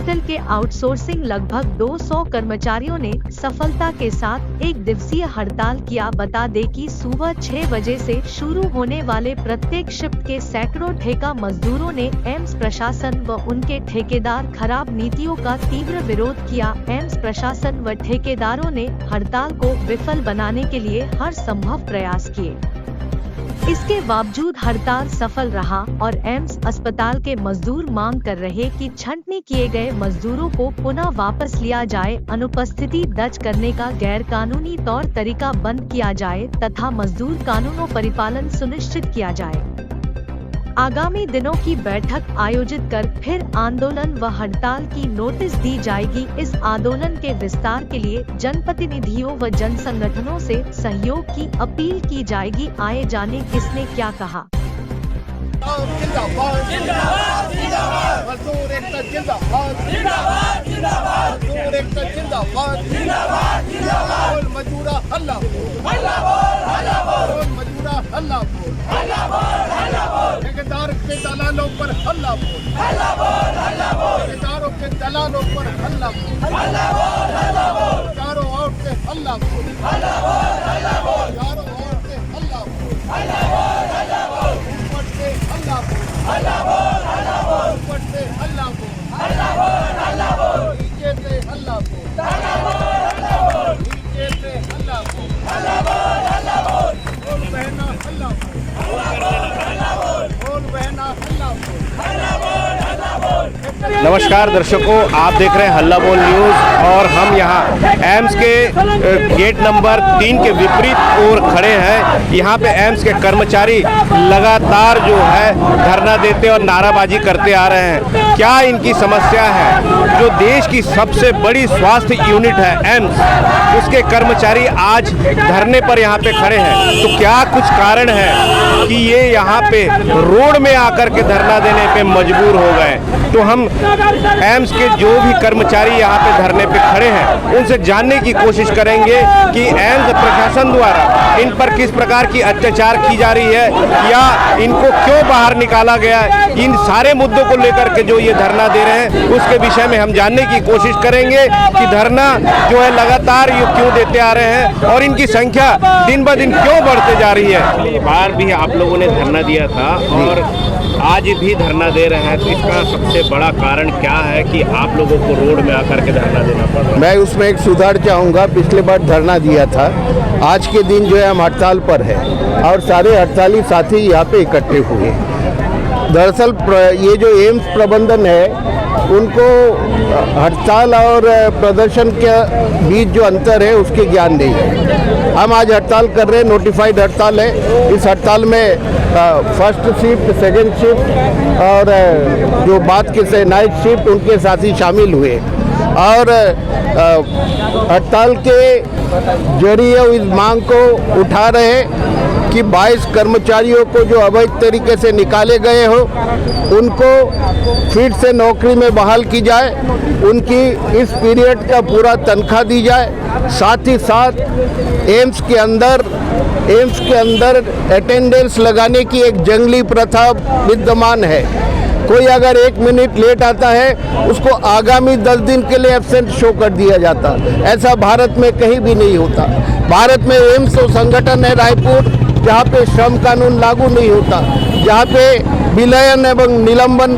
Hospital के outsourcing लगभग 200 कर्मचारियों ने सफलता के साथ एक दिवसीय हड़ताल किया। बता दें कि सुबह 6 बजे से शुरू होने वाले प्रत्येक शिफ्ट के सैकड़ों ठेका मजदूरों ने एम्स प्रशासन व उनके ठेकेदार खराब नीतियों का तीव्र विरोध किया। एम्स प्रशासन व ठेकेदारों ने हड़ताल को विफल बनाने के लिए हर संभव प्रयास किए। इसके बावजूद हड़ताल सफल रहा और एम्स अस्पताल के मजदूर मांग कर रहे कि छंटनी किए गए मजदूरों को पुनः वापस लिया जाए, अनुपस्थिति दर्ज करने का गैर कानूनी तौर तरीका बंद किया जाए तथा मजदूर कानूनों परिपालन सुनिश्चित किया जाए। आगामी दिनों की बैठक आयोजित कर फिर आंदोलन व हड़ताल की नोटिस दी जाएगी। इस आंदोलन के विस्तार के लिए जनप्रतिनिधियों व जन संगठनों से सहयोग की अपील की जाएगी। आए जाने किसने क्या कहा। जिंदाबाद जिंदाबाद जिंदाबाद मजदूर एकता जिंदाबाद जिंदाबाद जिंदाबाद मजदूर एकता जिंदाबाद जिंदाबाद जिंदाबाद बोल मजदूरा हल्ला बोल मजदूरा हल्ला बोल ठेकेदार के दलालों पर हल्ला बोल ठेकेदारों के दलालों पर हल्ला बोल चारों ओर से हल्ला बोल चारों ओर से हल्ला बोल ऊपर से हल्ला बोल ऊपर से हल्ला बोल नीचे से हल्ला बोल नीचे से हल्ला बोल बोल बहना हल्ला बोल बहना हल्ला बोल। नमस्कार दर्शकों, आप देख रहे हैं हल्ला बोल न्यूज़ और हम यहाँ एम्स के गेट नंबर 3 के विपरीत ओर खड़े हैं। यहाँ पे एम्स के कर्मचारी लगातार जो है धरना देते और नाराबाजी करते आ रहे हैं। क्या इनकी समस्या है? जो देश की सबसे बड़ी स्वास्थ्य यूनिट है एम्स, उसके कर्मचारी आज धरने पर यहाँ पे खड़े हैं। तो क्या कुछ कारण है कि ये यहाँ पे रोड में आकर के धरना देने पे मजबूर हो गए? तो हम एम्स के जो भी कर्मचारी यहाँ पे धरने पे खड़े हैं उनसे जानने की कोशिश करेंगे कि एम्स प्रशासन द्वारा इन पर किस प्रकार की अत्याचार की जा रही है या इनको क्यों बाहर निकाला गया है। इन सारे मुद्दों को लेकर के जो ये धरना दे रहे हैं उसके विषय में हम जानने की कोशिश करेंगे कि धरना जो है लगातार ये क्यों देते आ रहे हैं और इनकी संख्या दिन ब दिन क्यों बढ़ते जा रही है। पिछली बार भी आप लोगों ने धरना दिया था और आज भी धरना दे रहे हैं, तो इसका सबसे बड़ा कारण क्या है कि आप लोगों को रोड में आकर के धरना देना पड़ रहा है? मैं उसमें एक सुधार चाहूँगा। पिछले बार धरना दिया था, आज के दिन जो है हम हड़ताल पर है और सारे हड़ताली साथी यहाँ पे इकट्ठे हुए। दरअसल ये जो एम्स प्रबंधन है उनको हड़ताल और प्रदर्शन के बीच जो अंतर है उसके ज्ञान नहीं है। हम आज हड़ताल कर रहे हैं, नोटिफाइड हड़ताल है। इस हड़ताल में फर्स्ट शिफ्ट, सेकंड शिफ्ट और जो बाद के नाइट शिफ्ट उनके साथी शामिल हुए और हड़ताल के जरिए इस मांग को उठा रहे हैं कि 22 कर्मचारियों को जो अवैध तरीके से निकाले गए हो उनको फिर से नौकरी में बहाल की जाए, उनकी इस पीरियड का पूरा तनख्वाह दी जाए। साथ ही साथ एम्स के अंदर अटेंडेंस लगाने की एक जंगली प्रथा विद्यमान है। कोई अगर 1 मिनट लेट आता है उसको आगामी 10 दिन के लिए एब्सेंट शो कर दिया जाता। ऐसा भारत में कहीं भी नहीं होता। भारत में एम्स और संगठन है रायपुर जहाँ पे श्रम कानून लागू नहीं होता, जहाँ पे विलयन एवं नियमन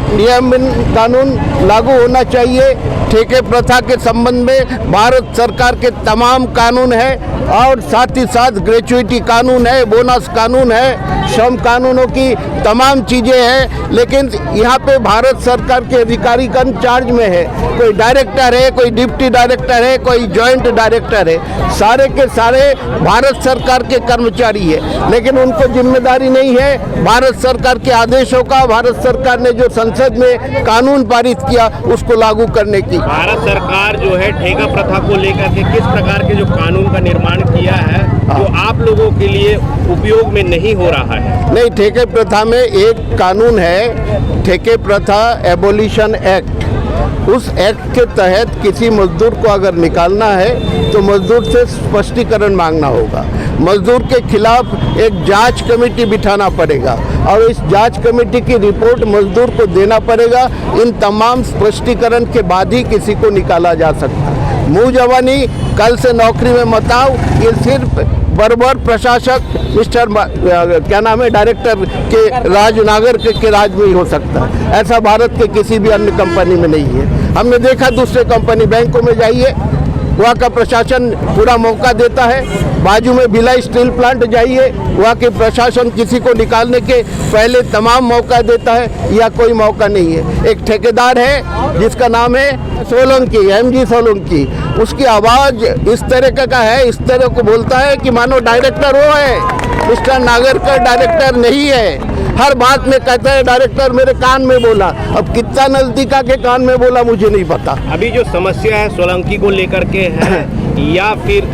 कानून लागू होना चाहिए। ठेके प्रथा के संबंध में भारत सरकार के तमाम कानून है और साथ ही साथ ग्रेचुइटी कानून है, बोनस कानून है, श्रम कानूनों की तमाम चीज़ें हैं। लेकिन यहाँ पे भारत सरकार के अधिकारी कम चार्ज में है। कोई डायरेक्टर है, कोई डिप्टी डायरेक्टर है, कोई जॉइंट डायरेक्टर है, सारे के सारे भारत सरकार के कर्मचारी है। लेकिन उनको जिम्मेदारी नहीं है भारत सरकार के आदेशों का, भारत सरकार ने जो संसद में कानून पारित किया उसको लागू करने की। भारत सरकार जो है ठेका प्रथा को लेकर के किस प्रकार के जो कानून का निर्माण किया है जो आप लोगों के लिए उपयोग में नहीं हो रहा है? नहीं, ठेके प्रथा में एक कानून है, ठेके प्रथा एबोलिशन एक्ट। उस एक्ट के तहत किसी मजदूर को अगर निकालना है तो मजदूर से स्पष्टीकरण मांगना होगा। मजदूर के खिलाफ एक जांच कमेटी बिठाना पड़ेगा और इस जांच कमेटी की रिपोर्ट मजदूर को देना पड़ेगा। इन तमाम स्पष्टीकरण के बाद ही किसी को निकाला जा सकता है। मुँह जवानी, कल से नौकरी में मत आओ, ये सिर्फ बर्बर प्रशासक मिस्टर क्या नाम है डायरेक्टर के राज नागरकर के राज में ही हो सकता है। ऐसा भारत के किसी भी अन्य कंपनी में नहीं है। हमने देखा दूसरे कंपनी बैंकों में जाइए, वहाँ का प्रशासन पूरा मौका देता है। बाजू में भिलाई स्टील प्लांट जाइए, वहाँ के प्रशासन किसी को निकालने के पहले तमाम मौका देता है, या कोई मौका नहीं है। एक ठेकेदार है जिसका नाम है सोलंकी, MG सोलंकी, उसकी आवाज़ इस तरह का है, इस तरह को बोलता है कि मानो डायरेक्टर वो है, मिस्टर नागरकर डायरेक्टर नहीं है। हर बात में कहता है डायरेक्टर मेरे कान में बोला। अब कितना नजदीक आके कान में बोला मुझे नहीं पता। अभी जो समस्या है सोलंकी को लेकर के है या फिर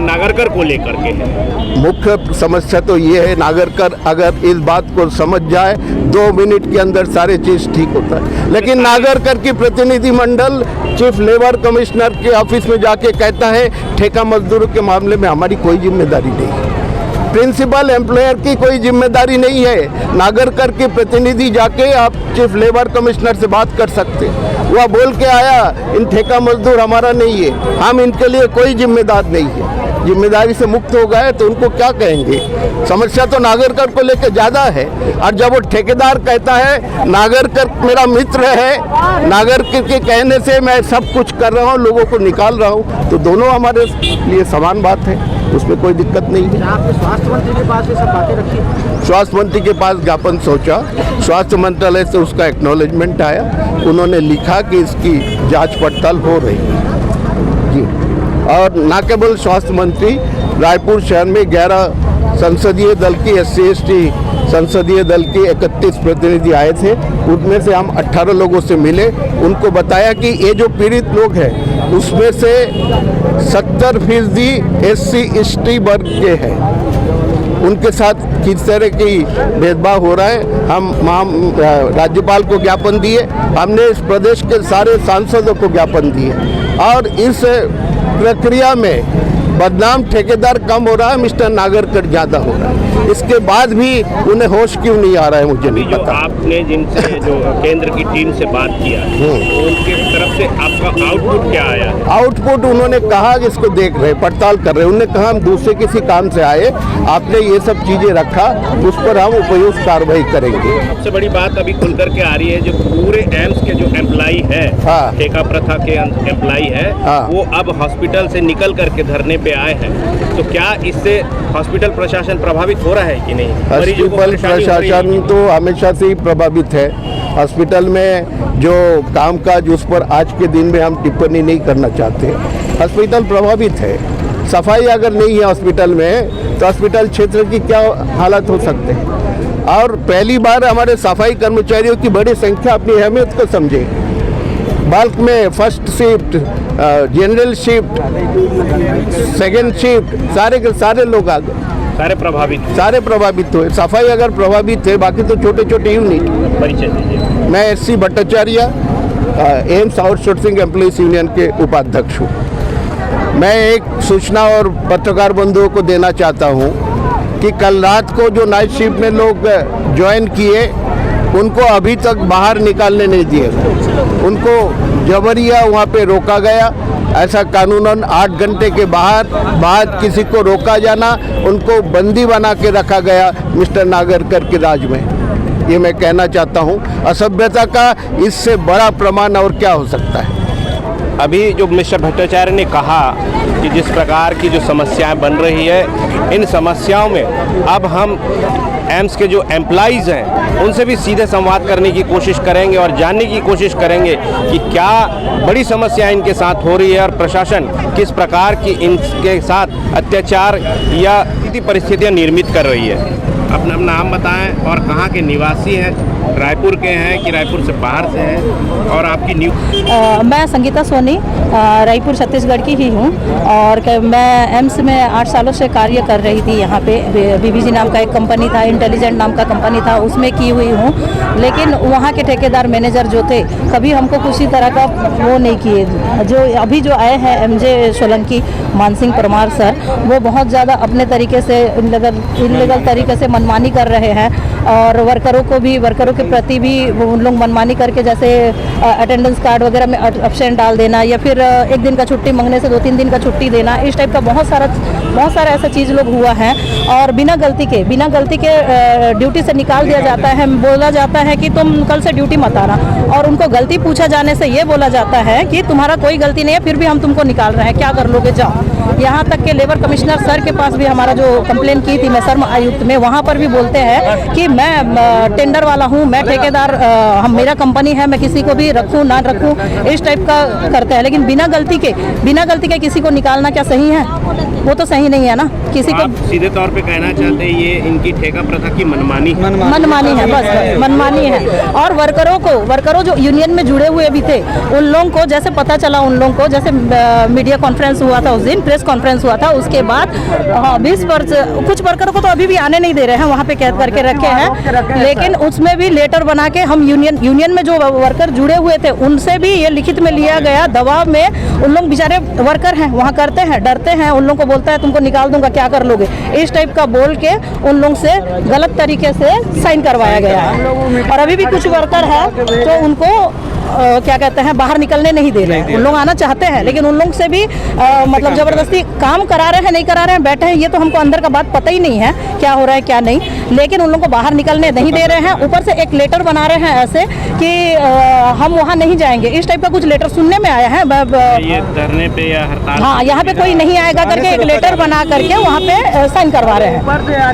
नागरकर को लेकर के है? मुख्य समस्या तो ये है, नागरकर अगर इस बात को समझ जाए 2 मिनट के अंदर सारे चीज़ ठीक होता है। लेकिन नागरकर की प्रतिनिधिमंडल चीफ लेबर कमिश्नर के ऑफिस में जाके कहता है ठेका मजदूरों के मामले में हमारी कोई जिम्मेदारी नहीं है, प्रिंसिपल एम्प्लॉयर की कोई जिम्मेदारी नहीं है। नागरकर के प्रतिनिधि जाके आप चीफ लेबर कमिश्नर से बात कर सकते हैं। वह बोल के आया इन ठेका मजदूर हमारा नहीं है, हम इनके लिए कोई जिम्मेदार नहीं है। जिम्मेदारी से मुक्त हो गए तो उनको क्या कहेंगे? समस्या तो नागरकर को लेकर ज़्यादा है। और जब वो ठेकेदार कहता है नागरकर मेरा मित्र है, नागरकर के कहने से मैं सब कुछ कर रहा हूँ, लोगों को निकाल रहा हूँ, तो दोनों हमारे लिए समान बात है, उसमें कोई दिक्कत नहीं है। आपने स्वास्थ्य मंत्री के पास ये सब बातें रखी? स्वास्थ्य मंत्री के पास ज्ञापन सोचा, स्वास्थ्य मंत्रालय से उसका एक्नॉलेजमेंट आया, उन्होंने लिखा कि इसकी जांच पड़ताल हो रही है जी। और न केवल स्वास्थ्य मंत्री, रायपुर शहर में 11 संसदीय दल की SC/ST संसदीय दल के 31 प्रतिनिधि आए थे। उनमें से हम 18 लोगों से मिले, उनको बताया कि ये जो पीड़ित लोग हैं उसमें से 70% SC/ST वर्ग के हैं, उनके साथ किस तरह की भेदभाव हो रहा है। हम राज्यपाल को ज्ञापन दिए, हमने इस प्रदेश के सारे सांसदों को ज्ञापन दिए, और इस प्रक्रिया में बदनाम ठेकेदार कम हो रहा है, मिस्टर नागरकर ज़्यादा हो रहा है। इसके बाद भी उन्हें होश क्यों नहीं आ रहा है मुझे नहीं पता। आपने जिनसे जो केंद्र की टीम से बात किया उनके तरफ से आपका आउटपुट क्या आया? आउटपुट उन्होंने कहा कि इसको देख रहे, पड़ताल कर रहे। उन्होंने कहा हम दूसरे किसी काम से आए, आपने ये सब चीज़ें रखा, उस पर हम उपयुक्त कार्रवाई करेंगे। सबसे बड़ी बात अभी खुल करके आ रही है, जो पूरे एम्स के जो एम्प्लॉई है, ठेका प्रथा के एम्प्लॉई है, वो अब हॉस्पिटल से निकल करके धरने पे आए हैं। तो क्या इससे हॉस्पिटल प्रशासन प्रभावित हो रहा है कि नहीं? हॉस्पिटल प्रशासन तो हमेशा से ही प्रभावित है। हॉस्पिटल में जो कामकाज, उस पर आज के दिन में हम टिप्पणी नहीं करना चाहते। हॉस्पिटल प्रभावित है। सफाई अगर नहीं है हॉस्पिटल में तो हॉस्पिटल क्षेत्र की क्या हालत हो सकते हैं। और पहली बार हमारे सफाई कर्मचारियों की बड़ी संख्या अपनी अहमियत को समझे। बल्क में first shift, general shift, second shift, सारे के सारे लोग आ गए, सारे प्रभावित हुए। सफाई अगर प्रभावित है, बाकी तो छोटे छोटे यूनिट। परिचय दीजिए। मैं SC Bhattacharya, AIIMS outsourcing employees union के उपाध्यक्ष हूँ। मैं एक सूचना और पत्रकार बंधुओं को देना चाहता हूँ कि कल रात को जो नाइट शिफ्ट में लोग ज्वाइन किए, उनको अभी तक बाहर निकालने नहीं दिए, उनको जबरिया वहाँ पे रोका गया। ऐसा कानूनन 8 घंटे के बाद किसी को रोका जाना, उनको बंदी बना के रखा गया मिस्टर नागरकर के राज में। ये मैं कहना चाहता हूँ, असभ्यता का इससे बड़ा प्रमाण और क्या हो सकता है। अभी जो मिस्टर भट्टाचार्य ने कहा कि जिस प्रकार की जो समस्याएं बन रही है, इन समस्याओं में अब हम एम्स के जो एम्प्लॉइज़ हैं उनसे भी सीधे संवाद करने की कोशिश करेंगे और जानने की कोशिश करेंगे कि क्या बड़ी समस्या इनके साथ हो रही है और प्रशासन किस प्रकार की इनके साथ अत्याचार या परिस्थितियां निर्मित कर रही है। अपना नाम बताएं और कहाँ के निवासी हैं, रायपुर के हैं कि रायपुर से बाहर से हैं, और आपकी मैं संगीता सोनी रायपुर छत्तीसगढ़ की ही हूँ और मैं एम्स में 8 सालों से कार्य कर रही थी। यहाँ पे बीबीजी नाम का एक कंपनी था, इंटेलिजेंट नाम का कंपनी था, उसमें की हुई हूँ। लेकिन वहाँ के ठेकेदार मैनेजर जो थे कभी हमको किसी तरह का वो नहीं किए। जो अभी जो आए हैं एमजे सोलंकी, मानसिंह परमार सर, वो बहुत ज़्यादा अपने तरीके से इनलीगल तरीके से मनमानी कर रहे हैं और वर्करों के प्रति भी उन लोग मनमानी करके, जैसे अटेंडेंस कार्ड वगैरह में एब्सेंट डाल देना या फिर एक दिन का छुट्टी मांगने से 2-3 दिन का छुट्टी देना, इस टाइप का बहुत सारा ऐसा चीज़ लोग हुआ है। और बिना गलती के ड्यूटी से निकाल दिया जाता है। बोला जाता है कि तुम कल से ड्यूटी मत आना, और उनको गलती पूछा जाने से ये बोला जाता है कि तुम्हारा कोई गलती नहीं है, फिर भी हम तुमको निकाल रहे हैं, क्या कर लोगे, जाओ। यहाँ तक के लेबर कमिश्नर सर के पास भी हमारा जो कंप्लेन की थी मैं श्रम आयुक्त में, वहाँ पर भी बोलते हैं कि मैं टेंडर वाला हूँ, मैं ठेकेदार, मेरा कंपनी है, मैं किसी को भी रखूँ ना रखूँ, इस टाइप का करते हैं। लेकिन बिना गलती के किसी को निकालना क्या सही है? वो तो सही नहीं है ना। किसी को सीधे तौर पे कहना चाहते हैं ये इनकी ठेका प्रथा की मनमानी है, बस मनमानी है। और वर्करों जो यूनियन में जुड़े हुए भी थे, उन लोगों को जैसे पता चला, उन लोगों को जैसे मीडिया कॉन्फ्रेंस हुआ था उस दिन, प्रेस कॉन्फ्रेंस हुआ था, उसके बाद 20% कुछ वर्करों को तो अभी भी आने नहीं दे रहे हैं, वहाँ पे कैद करके रखे हैं। लेकिन उसमें भी लेटर बना के हम यूनियन में जो वर्कर जुड़े हुए थे उनसे भी ये लिखित में लिया गया, दबाव में। उन लोग बेचारे वर्कर हैं, वहाँ करते हैं, डरते हैं, उन लोगों को बोलता है तुमको निकाल दूंगा, क्या कर लोगे, इस टाइप का बोल के उन लोगों से गलत तरीके से साइन करवाया गया है। और अभी भी कुछ वर्कर है जो उनको क्या कहते हैं, बाहर निकलने नहीं दे रहे हैं। उन लोग आना चाहते हैं लेकिन उन लोग से भी मतलब ज़बरदस्ती काम करा रहे हैं, नहीं करा रहे हैं, बैठे हैं, ये तो हमको अंदर का बात पता ही नहीं है क्या हो रहा है क्या नहीं। लेकिन उन लोगों को बाहर निकलने नहीं दे रहे हैं। ऊपर से एक लेटर बना रहे हैं ऐसे कि हम वहाँ नहीं जाएंगे, इस टाइप का कुछ लेटर सुनने में आया है। ये धरने पे या हड़ताल, हाँ, यहाँ पे कोई नहीं आएगा करके एक लेटर बना करके वहाँ पे साइन करवा रहे हैं,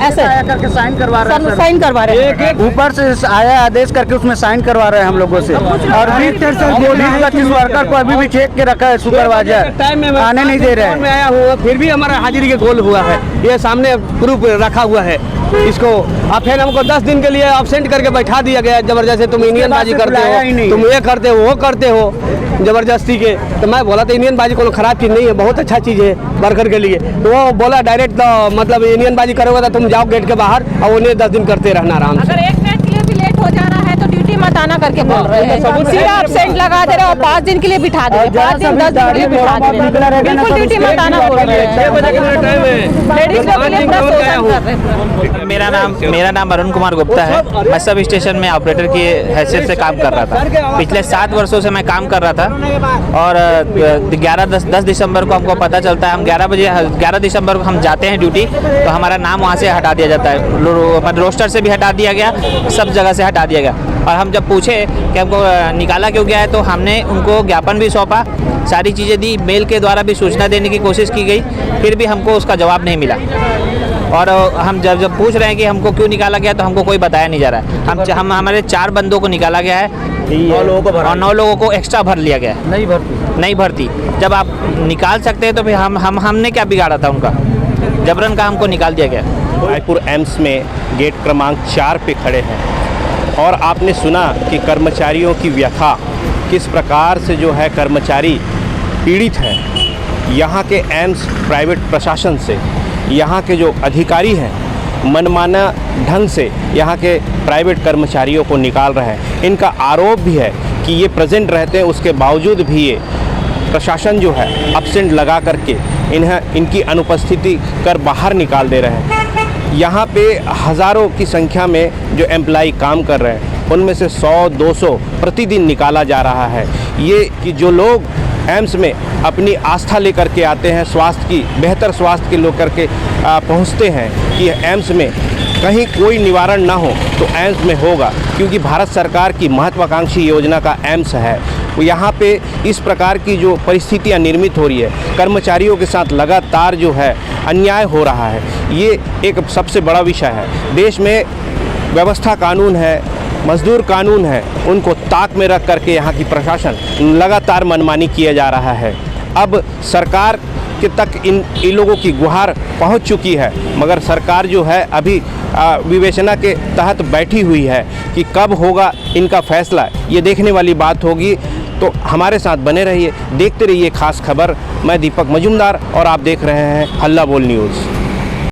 ऐसे करके साइन करवा रहे हैं, साइन करवा रहे हैं। ऊपर से आया आदेश करके उसमें साइन करवा रहे हैं हम लोगों से। और 20-25 वर्कर को अभी भी चेक के रखा है सुपरवाइजर, आने नहीं दे रहे हैं। आया हुआ फिर भी हमारा हाजिरी के गोल हुआ है, ये सामने प्रूफ रखा हुआ है इसको। अब फिर हमको 10 दिन के लिए अब्सेंट करके बैठा दिया गया जबरदस्ती, तुम यूनियन बाजी करते हो, तुम ये करते हो वो करते हो जबरदस्ती के। तो मैं बोला था यूनियन बाजी कोई खराब चीज़ नहीं है, बहुत अच्छा चीज़ है वर्कर के लिए। तो वो बोला डायरेक्ट मतलब यूनियन बाजी करोगे तो तुम जाओ गेट के बाहर और उन्हें 10 दिन करते रहना आराम से। अगर एक मिनट के लिए भी लेट हो जा रहा है तो ड्यूटी मत आना करके बोल रहे हैं, सीधा एब्सेंट लगा दे रहे हो, 5 दिन के लिए बिठा दे रहे हैं, 5 दिन 10 दिन के लिए बिठा दे रहे हैं, बिल्कुल ड्यूटी मत आना बोल रहे हैं। 6 बजे का टाइम है, लेडीज लोग के लिए पूरा शोषण कर रहे हैं। मेरा नाम अरुण कुमार गुप्ता है। मैं सब स्टेशन में ऑपरेटर की हैसियत से काम कर रहा था। पिछले 7 वर्षों से मैं काम कर रहा था और 10 दिसंबर को हमको पता चलता है, हम 11 दिसंबर को हम जाते हैं ड्यूटी, तो हमारा नाम वहाँ से हटा दिया जाता है, रोस्टर से भी हटा दिया गया, सब जगह से हटा दिया गया। और हम जब पूछे कि हमको निकाला क्यों गया है तो हमने उनको ज्ञापन भी सौंपा, सारी चीज़ें दी, मेल के द्वारा भी सूचना देने की कोशिश की गई, फिर भी हमको उसका जवाब नहीं मिला। और हम जब पूछ रहे हैं कि हमको क्यों निकाला गया तो हमको कोई बताया नहीं जा रहा है। हम हमारे 4 बंदों को निकाला गया है और 9 लोगों को एक्स्ट्रा भर लिया गया है, नहीं भर्ती। जब आप निकाल सकते हैं तो फिर हमने क्या बिगाड़ा था उनका, जबरन का हमको निकाल दिया गया। रायपुर एम्स में गेट क्रमांक 4 पे खड़े हैं और आपने सुना कि कर्मचारियों की व्यथा, किस प्रकार से जो है कर्मचारी पीड़ित हैं। यहाँ के एम्स प्राइवेट प्रशासन से, यहाँ के जो अधिकारी हैं मनमाना ढंग से यहाँ के प्राइवेट कर्मचारियों को निकाल रहे हैं। इनका आरोप भी है कि ये प्रेजेंट रहते हैं, उसके बावजूद भी ये प्रशासन जो है एब्सेंट लगा करके इनकी अनुपस्थिति कर बाहर निकाल दे रहे हैं। यहाँ पे हज़ारों की संख्या में जो एम्प्लाई काम कर रहे हैं उनमें से 100-200 प्रतिदिन निकाला जा रहा है। ये कि जो लोग एम्स में अपनी आस्था लेकर के आते हैं, स्वास्थ्य की बेहतर स्वास्थ्य के लेकर के पहुँचते हैं कि एम्स में कहीं कोई निवारण ना हो तो एम्स में होगा, क्योंकि भारत सरकार की महत्वाकांक्षी योजना का एम्स है। यहाँ पे इस प्रकार की जो परिस्थितियाँ निर्मित हो रही है, कर्मचारियों के साथ लगातार जो है अन्याय हो रहा है, ये एक सबसे बड़ा विषय है। देश में व्यवस्था कानून है, मजदूर कानून है, उनको ताक में रख करके यहाँ की प्रशासन लगातार मनमानी किया जा रहा है। अब सरकार के तक इन लोगों की गुहार पहुंच चुकी है, मगर सरकार जो है अभी विवेचना के तहत बैठी हुई है कि कब होगा इनका फैसला, ये देखने वाली बात होगी। तो हमारे साथ बने रहिए, देखते रहिए खास खबर। मैं दीपक मजुमदार और आप देख रहे हैं हल्ला बोल न्यूज़।